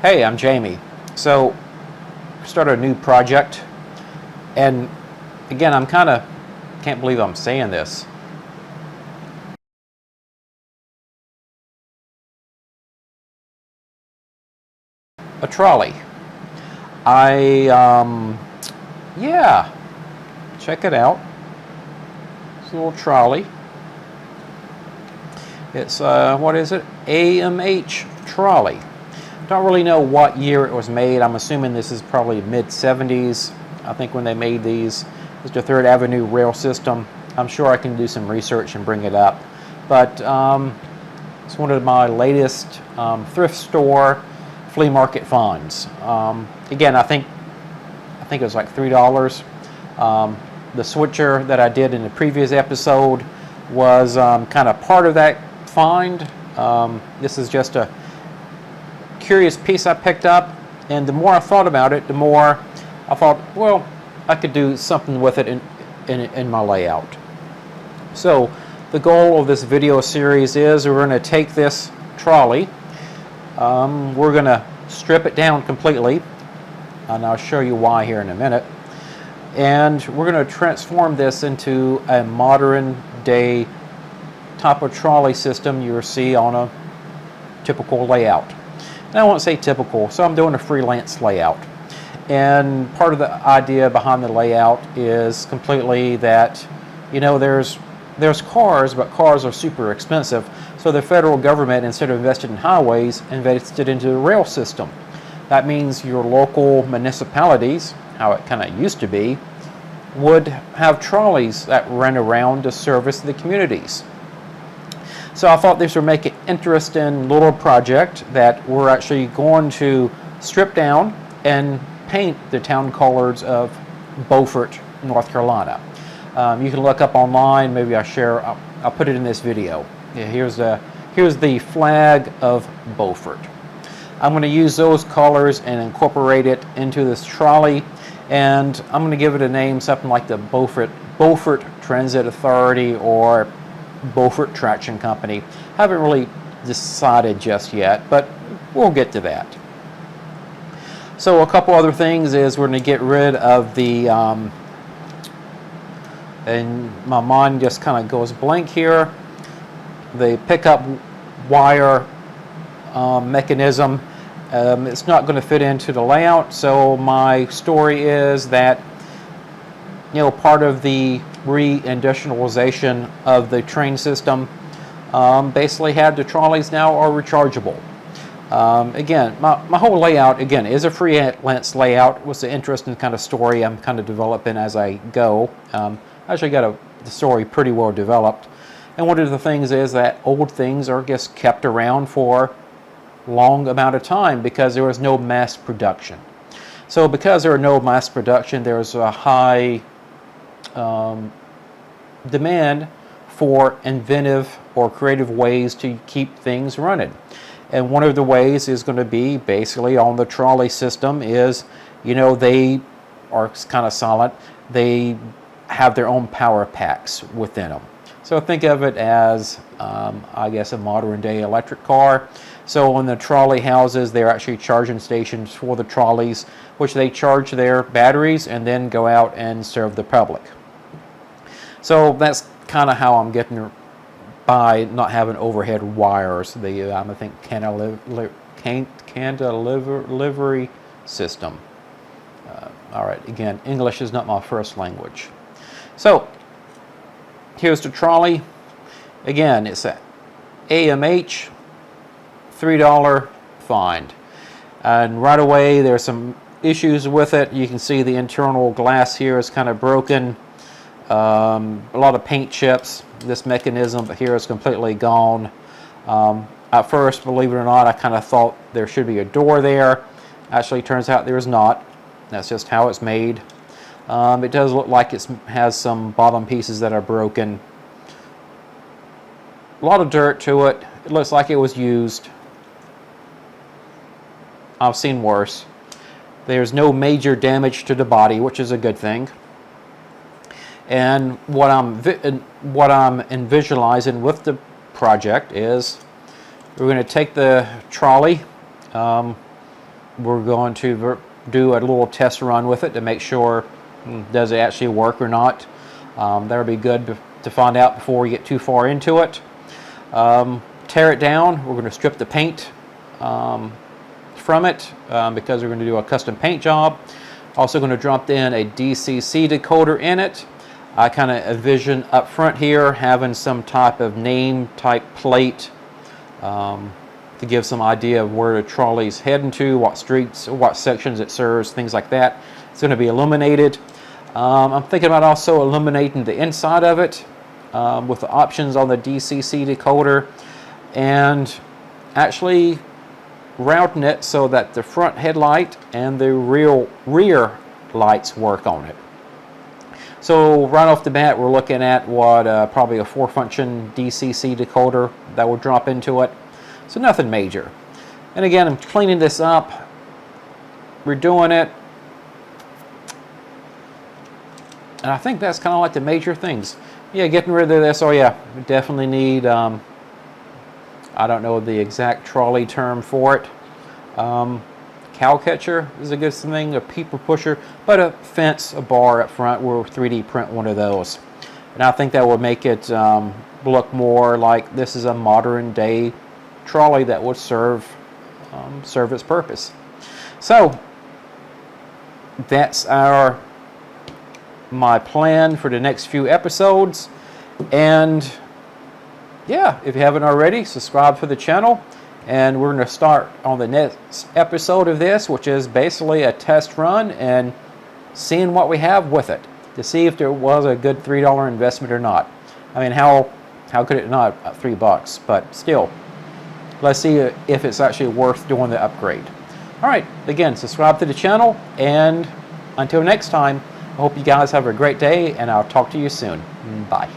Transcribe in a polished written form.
Hey, I'm Jamie. So, started a new project, and again, I'm kind of can't believe I'm saying this. A trolley. Yeah, check it out. It's a little trolley. It's what is it? AMH trolley. Don't really know what year it was made. I'm assuming this is probably mid-70s. I think when they made these, it's the Third Avenue rail system. I'm sure I can do some research and bring it up. But it's one of my latest thrift store flea market finds. Again, I think it was like $3. The switcher that I did in the previous episode was kind of part of that find. This is just a curious piece I picked up, and the more I thought about it, the more I thought, well, I could do something with it in my layout. So the goal of this video series is we're going to take this trolley, we're going to strip it down completely, and I'll show you why here in a minute, and we're going to transform this into a modern day type of trolley system you will see on a typical layout. And I won't say typical, so I'm doing a freelance layout. And part of the idea behind the layout is completely that, you know, there's cars, but cars are super expensive. So the federal government, instead of investing in highways, invested into the rail system. That means your local municipalities, how it kind of used to be, would have trolleys that ran around to service the communities. So I thought this would make an interesting little project that we're actually going to strip down and paint the town colors of Beaufort, North Carolina. You can look up online, maybe I'll put it in this video. Yeah, here's the flag of Beaufort. I'm going to use those colors and incorporate it into this trolley, and I'm going to give it a name, something like the Beaufort Transit Authority or Beaufort Traction Company. Haven't really decided just yet, but we'll get to that. So a couple other things is we're going to get rid of the, and my mind just kind of goes blank here, the pickup wire mechanism. It's not going to fit into the layout, so my story is that, you know, part of the re-industrialization of the train system basically had the trolleys now are rechargeable. Again, my whole layout, again, is a freelance layout. It was an interesting kind of story I'm kind of developing as I go. I actually got the story pretty well developed. And one of the things is that old things are just kept around for long amount of time because there was no mass production. So because there are no mass production, there's a high demand for inventive or creative ways to keep things running. And one of the ways is going to be basically on the trolley system is, you know, they are kind of silent. They have their own power packs within them. So think of it as, I guess, a modern day electric car. So on the trolley houses, they're actually charging stations for the trolleys, which they charge their batteries and then go out and serve the public. So that's kind of how I'm getting by not having overhead wires. The I think cantilever system. All right, again, English is not my first language. So here's the trolley. Again, it's a AMH $3 find, and right away there's some issues with it. You can see the internal glass here is kind of broken. A lot of paint chips. This mechanism here is completely gone. At first, believe it or not, I kind of thought there should be a door there. Actually, turns out there's not. That's just how it's made. It does look like it has some bottom pieces that are broken. A lot of dirt to it. It looks like it was used. I've seen worse. There's no major damage to the body, which is a good thing. And what I'm visualizing with the project is we're going to take the trolley, we're going to do a little test run with it to make sure does it actually work or not. That'll be good to find out before we get too far into it. Tear it down. We're going to strip the paint from it because we're going to do a custom paint job. Also going to drop in a DCC decoder in it. I kind of envision up front here having some type of name type plate to give some idea of where the trolley's heading to, what streets, what sections it serves, things like that. It's going to be illuminated. I'm thinking about also illuminating the inside of it with the options on the DCC decoder, and actually routing it so that the front headlight and the rear lights work on it. So right off the bat, we're looking at what probably a 4-function DCC decoder that will drop into it. So nothing major. And again, I'm cleaning this up, redoing it, and I think that's kind of like the major things. Yeah, getting rid of this. Oh yeah, we definitely need, I don't know the exact trolley term for it. Cow catcher is a good thing, a people pusher, but a fence, a bar up front, we'll 3D print one of those. And I think that will make it look more like this is a modern day trolley that would serve its purpose. So that's my plan for the next few episodes. And yeah, if you haven't already, subscribe to the channel. And we're going to start on the next episode of this, which is basically a test run and seeing what we have with it to see if there was a good $3 investment or not. I mean, how could it not $3? But still, let's see if it's actually worth doing the upgrade. All right, again, subscribe to the channel, and until next time, I hope you guys have a great day, and I'll talk to you soon. Bye.